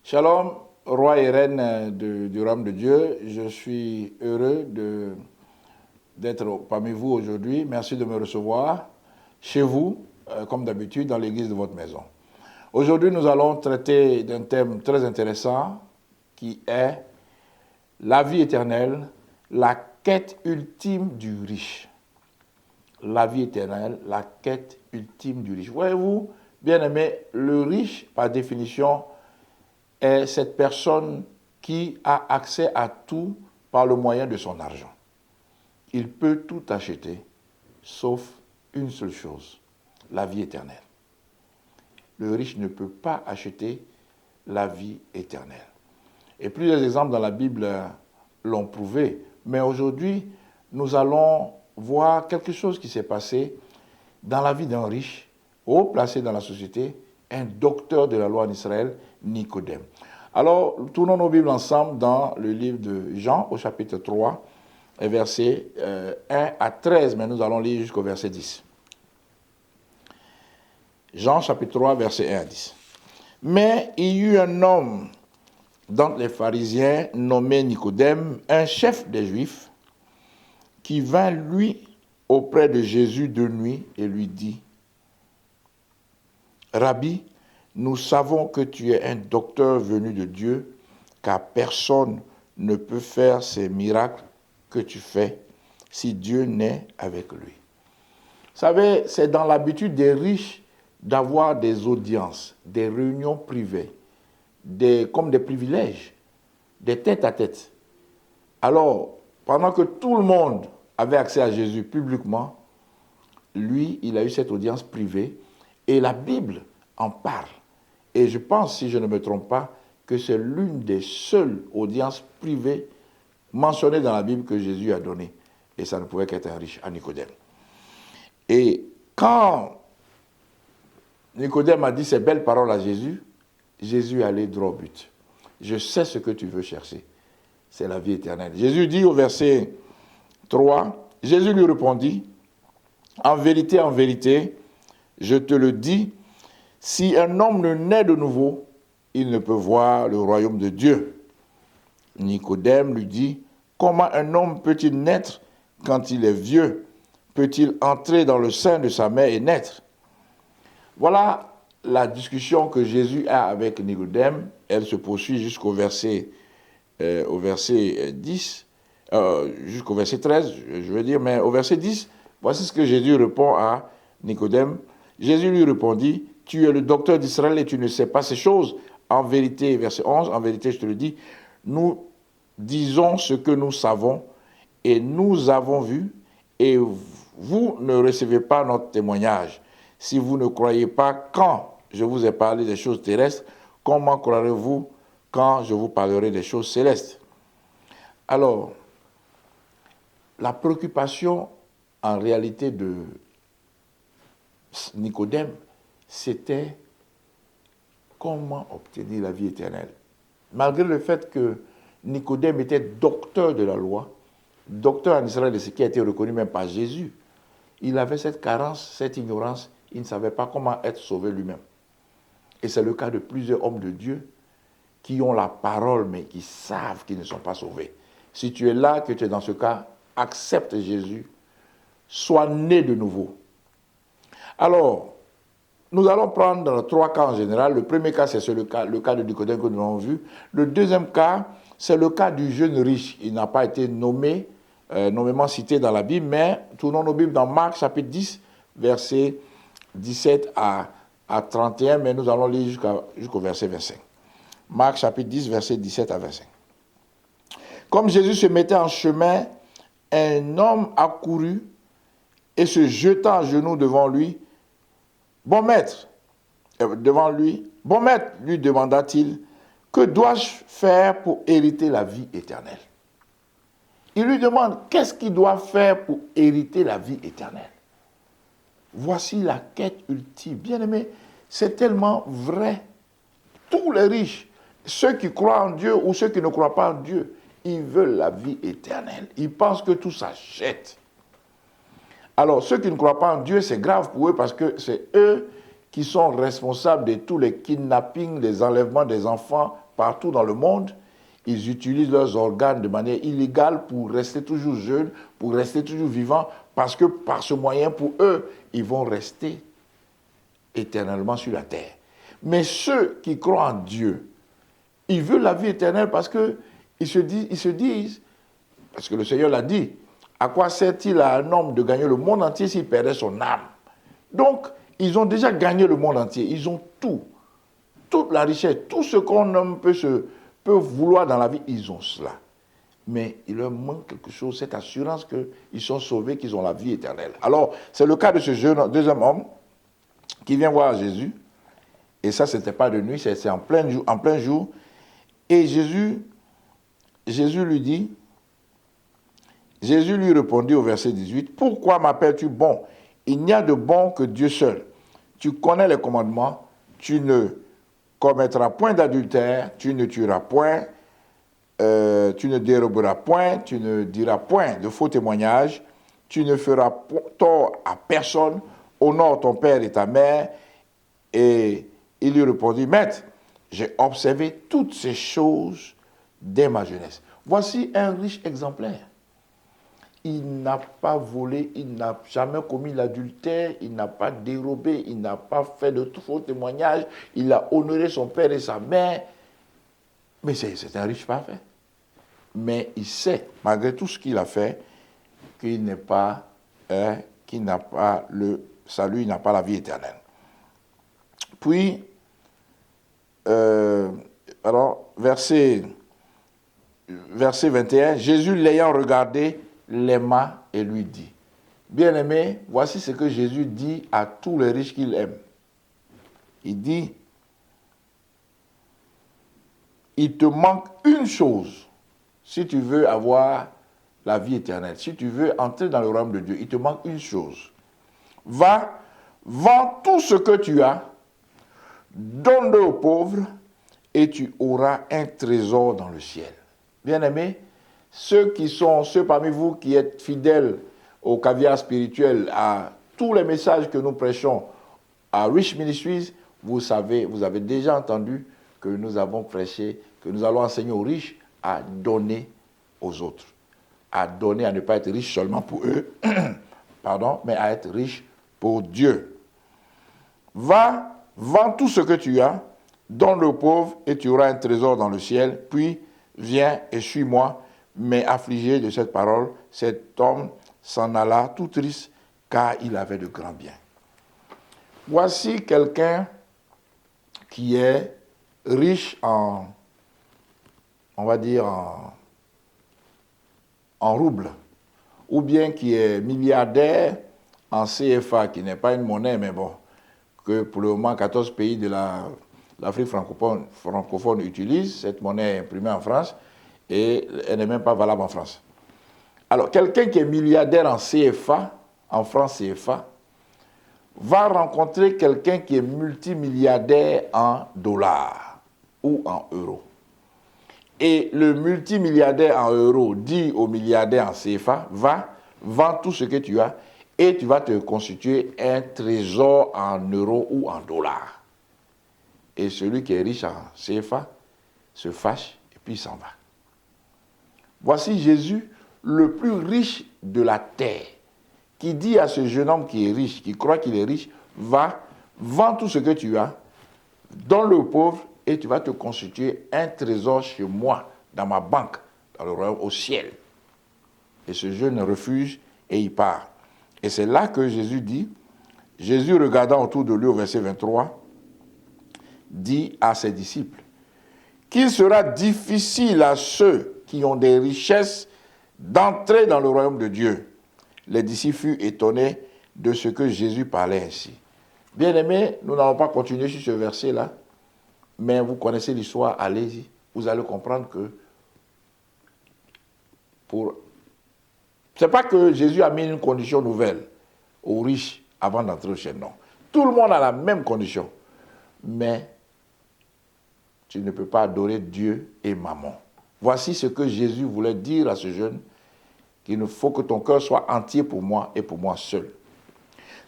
Shalom, roi et reine du royaume de Dieu. Je suis heureux d'être parmi vous aujourd'hui. Merci de me recevoir chez vous, comme d'habitude, dans l'église de votre maison. Aujourd'hui, nous allons traiter d'un thème très intéressant qui est la vie éternelle, la quête ultime du riche. La vie éternelle, la quête ultime du riche. Voyez-vous, bien-aimés, le riche, par définition, est cette personne qui a accès à tout par le moyen de son argent. Il peut tout acheter, sauf une seule chose, la vie éternelle. Le riche ne peut pas acheter la vie éternelle. Et plusieurs exemples dans la Bible l'ont prouvé. Mais aujourd'hui, nous allons voir quelque chose qui s'est passé dans la vie d'un riche, haut placé dans la société, un docteur de la loi en Israël, Nicodème. Alors, tournons nos Bibles ensemble dans le livre de Jean, au chapitre 3, versets 1 à 13, mais nous allons lire jusqu'au verset 10. Jean, chapitre 3, verset 1 à 10. Mais il y eut un homme d'entre les pharisiens nommé Nicodème, un chef des Juifs, qui vint, lui, auprès de Jésus de nuit et lui dit, « Rabbi, nous savons que tu es un docteur venu de Dieu, car personne ne peut faire ces miracles que tu fais si Dieu n'est avec lui. » Vous savez, c'est dans l'habitude des riches d'avoir des audiences, des réunions privées, comme des privilèges, des tête-à-tête. Alors, pendant que tout le monde avait accès à Jésus publiquement, lui, il a eu cette audience privée, et la Bible en parle. Et je pense, si je ne me trompe pas, que c'est l'une des seules audiences privées mentionnées dans la Bible que Jésus a données. Et ça ne pouvait qu'être un riche, à Nicodème. Et quand Nicodème a dit ces belles paroles à Jésus, Jésus allait droit au but. Je sais ce que tu veux chercher. C'est la vie éternelle. Jésus dit au verset 3, Jésus lui répondit, « En vérité, je te le dis, si un homme ne naît de nouveau, il ne peut voir le royaume de Dieu. » Nicodème lui dit, « Comment un homme peut-il naître quand il est vieux? Peut-il entrer dans le sein de sa mère et naître ?» Voilà la discussion que Jésus a avec Nicodème. Elle se poursuit jusqu'au verset 10, jusqu'au verset 13, je veux dire, mais au verset 10, voici ce que Jésus répond à Nicodème. Jésus lui répondit, « Tu es le docteur d'Israël et tu ne sais pas ces choses. En vérité, verset 11, en vérité, je te le dis, nous disons ce que nous savons et nous avons vu et vous ne recevez pas notre témoignage. Si vous ne croyez pas quand je vous ai parlé des choses terrestres, comment croirez-vous quand je vous parlerai des choses célestes? » Alors, la préoccupation en réalité de Nicodème, c'était comment obtenir la vie éternelle. Malgré le fait que Nicodème était docteur de la loi, docteur en Israël, ce qui a été reconnu même par Jésus, il avait cette carence, cette ignorance, il ne savait pas comment être sauvé lui-même. Et c'est le cas de plusieurs hommes de Dieu qui ont la parole, mais qui savent qu'ils ne sont pas sauvés. Si tu es là, que tu es dans ce cas, accepte Jésus, sois né de nouveau. Alors, nous allons prendre 3 cas en général. Le premier cas, c'est le cas de Nicodème que nous avons vu. Le deuxième cas, c'est le cas du jeune riche. Il n'a pas été nommément cité dans la Bible, mais tournons nos Bibles dans Marc chapitre 10, versets 17 à 31, mais nous allons lire jusqu'au verset 25. Marc chapitre 10, versets 17 à 25. Comme Jésus se mettait en chemin, un homme accourut et se jeta à genoux devant lui. « Bon maître, lui demanda-t-il, que dois-je faire pour hériter la vie éternelle ?» Il lui demande, qu'est-ce qu'il doit faire pour hériter la vie éternelle? Voici la quête ultime. Bien-aimé, c'est tellement vrai. Tous les riches, ceux qui croient en Dieu ou ceux qui ne croient pas en Dieu, ils veulent la vie éternelle. Ils pensent que tout s'achète. Alors, ceux qui ne croient pas en Dieu, c'est grave pour eux parce que c'est eux qui sont responsables de tous les kidnappings, les enlèvements des enfants partout dans le monde, ils utilisent leurs organes de manière illégale pour rester toujours jeunes, pour rester toujours vivants, parce que par ce moyen, pour eux, ils vont rester éternellement sur la terre. Mais ceux qui croient en Dieu, ils veulent la vie éternelle parce qu'ils se disent, parce que le Seigneur l'a dit, à quoi sert-il à un homme de gagner le monde entier s'il perdait son âme? Donc, ils ont déjà gagné le monde entier. Ils ont tout. Toute la richesse, tout ce qu'un homme peut vouloir dans la vie, ils ont cela. Mais il leur manque quelque chose, cette assurance qu'ils sont sauvés, qu'ils ont la vie éternelle. Alors, c'est le cas de ce deuxième homme qui vient voir Jésus. Et ça, ce n'était pas de nuit, c'est en plein jour. Et Jésus lui répondit au verset 18, « Pourquoi m'appelles-tu bon? Il n'y a de bon que Dieu seul. Tu connais les commandements, tu ne commettras point d'adultère, tu ne tueras point, tu ne déroberas point, tu ne diras point de faux témoignages, tu ne feras tort à personne, honore ton père et ta mère. » Et il lui répondit, « Maître, j'ai observé toutes ces choses dès ma jeunesse. » Voici un riche exemplaire. Il n'a pas volé, il n'a jamais commis l'adultère, il n'a pas dérobé, il n'a pas fait de faux témoignages, il a honoré son père et sa mère. Mais c'est un riche parfait. Mais il sait, malgré tout ce qu'il a fait, qu'il n'a pas le salut, il n'a pas la vie éternelle. Puis, verset 21, Jésus l'ayant regardé, l'aima et lui dit, « Bien-aimé, voici ce que Jésus dit à tous les riches qu'il aime. Il dit, il te manque une chose si tu veux avoir la vie éternelle, si tu veux entrer dans le royaume de Dieu, il te manque une chose. Va, vends tout ce que tu as, donne-le aux pauvres et tu auras un trésor dans le ciel. » Bien-aimés, ceux parmi vous qui êtes fidèles au caviar spirituel, à tous les messages que nous prêchons à Rich Ministries, vous avez déjà entendu que nous avons prêché, que nous allons enseigner aux riches à donner aux autres. À donner, à ne pas être riche seulement pour eux, mais à être riche pour Dieu. Va, vends tout ce que tu as, donne-le aux pauvres et tu auras un trésor dans le ciel, puis viens et suis-moi. Mais affligé de cette parole, cet homme s'en alla tout triste, car il avait de grands biens. Voici quelqu'un qui est riche en roubles, ou bien qui est milliardaire en CFA, qui n'est pas une monnaie, mais bon, que pour le moment 14 pays de l'Afrique francophone utilisent. Cette monnaie est imprimée en France et elle n'est même pas valable en France. Alors, quelqu'un qui est milliardaire en CFA, en francs CFA, va rencontrer quelqu'un qui est multimilliardaire en dollars ou en euros. Et le multimilliardaire en euros dit au milliardaire en CFA, va, vends tout ce que tu as et tu vas te constituer un trésor en euros ou en dollars. Et celui qui est riche en CFA se fâche et puis il s'en va. Voici Jésus, le plus riche de la terre, qui dit à ce jeune homme qui est riche, qui croit qu'il est riche, va, vends tout ce que tu as, donne-le aux pauvres et tu vas te constituer un trésor chez moi, dans ma banque, dans le royaume, au ciel. Et ce jeune refuse et il part. Et c'est là que Jésus dit, Jésus regardant autour de lui au verset 23, dit à ses disciples, qu'il sera difficile à ceux qui ont des richesses d'entrer dans le royaume de Dieu. Les disciples furent étonnés de ce que Jésus parlait ainsi. Bien-aimés, nous n'allons pas continuer sur ce verset-là, mais vous connaissez l'histoire, allez-y. Vous allez comprendre que c'est pas que Jésus a mis une condition nouvelle aux riches avant d'entrer au ciel, non. Tout le monde a la même condition. Mais tu ne peux pas adorer Dieu et Mammon. Voici ce que Jésus voulait dire à ce jeune, qu'il faut que ton cœur soit entier pour moi et pour moi seul.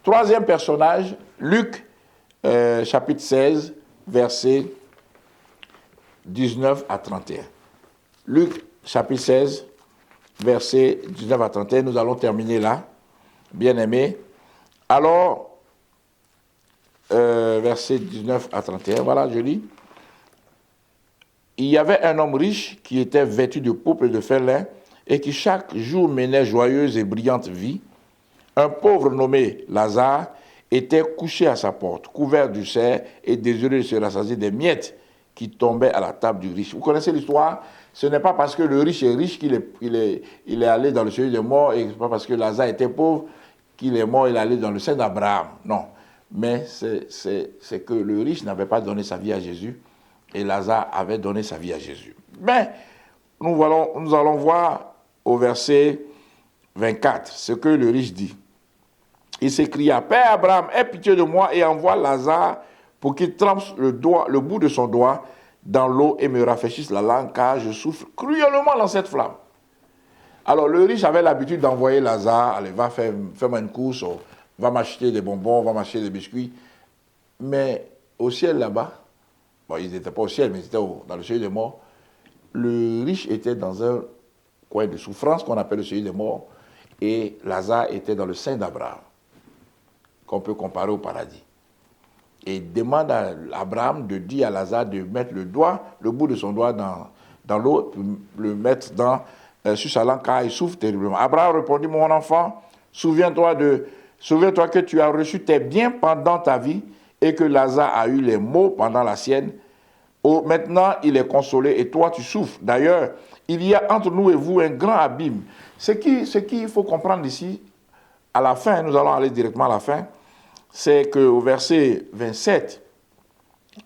Troisième personnage, Luc chapitre 16, versets 19 à 31. Luc, chapitre 16, versets 19 à 31. Nous allons terminer là, bien-aimés. Alors, versets 19 à 31, voilà, je lis. Il y avait un homme riche qui était vêtu de pourpre et de fin lin et qui chaque jour menait joyeuse et brillante vie. Un pauvre nommé Lazare était couché à sa porte, couvert d'ulcères et désireux de se rassasier des miettes qui tombaient à la table du riche. Vous connaissez l'histoire? Ce n'est pas parce que le riche est riche qu'il est allé dans le séjour des morts, et ce n'est pas parce que Lazare était pauvre qu'il est mort, il est allé dans le sein d'Abraham. Non. Mais c'est que le riche n'avait pas donné sa vie à Jésus et Lazare avait donné sa vie à Jésus. Mais nous allons voir au verset 24 ce que le riche dit. Il s'écria, Père Abraham, aie pitié de moi et envoie Lazare pour qu'il trempe le bout de son doigt dans l'eau et me rafraîchisse la langue, car je souffre cruellement dans cette flamme. Alors le riche avait l'habitude d'envoyer Lazare, allez, va faire une course, va m'acheter des bonbons, va m'acheter des biscuits. Mais au ciel là-bas, bon, ils n'étaient pas au ciel, mais ils étaient dans le seuil des morts, le riche était dans un coin de souffrance qu'on appelle le seuil des morts, et Lazare était dans le sein d'Abraham, qu'on peut comparer au paradis. Et il demande à Abraham de dire à Lazare de mettre le bout de son doigt dans l'eau, le mettre sur sa langue, car il souffre terriblement. Abraham répondit, mon enfant, souviens-toi que tu as reçu tes biens pendant ta vie et que Lazare a eu les maux pendant la sienne. Maintenant, il est consolé et toi, tu souffres. D'ailleurs, il y a entre nous et vous un grand abîme. Ce qu'il faut comprendre ici, à la fin, nous allons aller directement à la fin, c'est qu'au verset 27,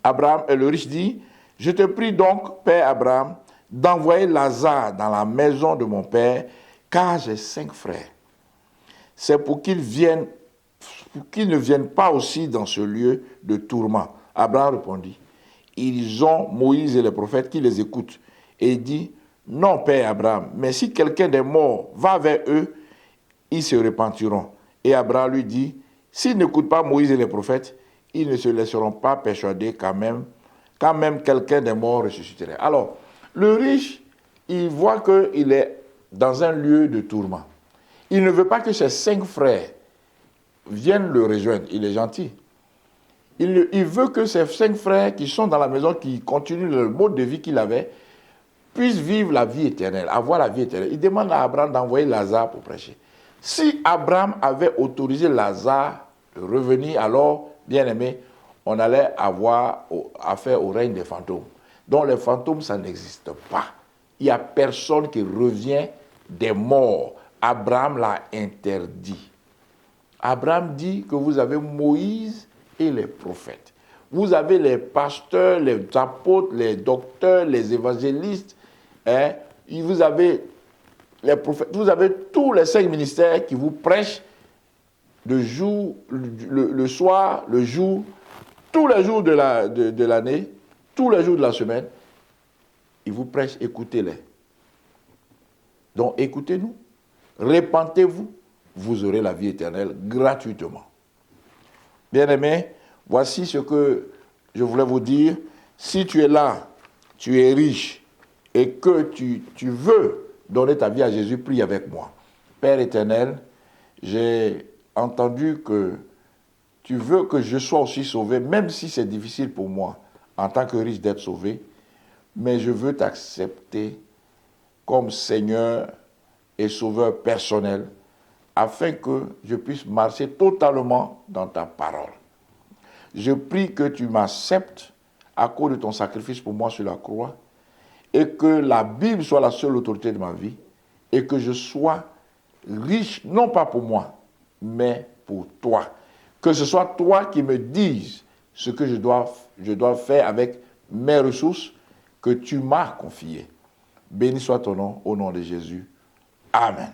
Abraham, le riche dit, « Je te prie donc, Père Abraham, d'envoyer Lazare dans la maison de mon père, car j'ai 5 frères. C'est pour qu'ils ne viennent pas aussi dans ce lieu de tourment. » Abraham répondit, « Ils ont Moïse et les prophètes qui les écoutent. » Et il dit, « Non, Père Abraham, mais si quelqu'un des morts va vers eux, ils se repentiront. » Et Abraham lui dit, « S'ils n'écoutent pas Moïse et les prophètes, ils ne se laisseront pas persuader quand même quelqu'un des morts ressusciterait. » Alors, le riche, il voit qu'il est dans un lieu de tourment. Il ne veut pas que ses 5 frères viennent le rejoindre. Il est gentil. Il veut que ses 5 frères qui sont dans la maison, qui continuent le mode de vie qu'il avait, puissent vivre la vie éternelle, avoir la vie éternelle. Il demande à Abraham d'envoyer Lazare pour prêcher. Si Abraham avait autorisé Lazare de revenir, alors, bien aimé, on allait avoir affaire au règne des fantômes. Donc les fantômes, ça n'existe pas. Il n'y a personne qui revient des morts. Abraham l'a interdit. Abraham dit que vous avez Moïse et les prophètes. Vous avez les pasteurs, les apôtres, les docteurs, les évangélistes. Vous avez les prophètes. Vous avez tous les 5 ministères qui vous prêchent le soir, le jour, tous les jours de l'année, tous les jours de la semaine. Ils vous prêchent, écoutez-les. Donc écoutez-nous, repentez-vous, vous aurez la vie éternelle gratuitement. Bien-aimés, voici ce que je voulais vous dire. Si tu es là, tu es riche et que tu veux donner ta vie à Jésus, prie avec moi. Père éternel, j'ai entendu que tu veux que je sois aussi sauvé, même si c'est difficile pour moi, en tant que riche, d'être sauvé, mais je veux t'accepter comme Seigneur et Sauveur personnel, afin que je puisse marcher totalement dans ta parole. Je prie que tu m'acceptes à cause de ton sacrifice pour moi sur la croix, et que la Bible soit la seule autorité de ma vie, et que je sois riche, non pas pour moi, mais pour toi. Que ce soit toi qui me dises ce que je dois faire avec mes ressources que tu m'as confiées. Béni soit ton nom, au nom de Jésus. Amen.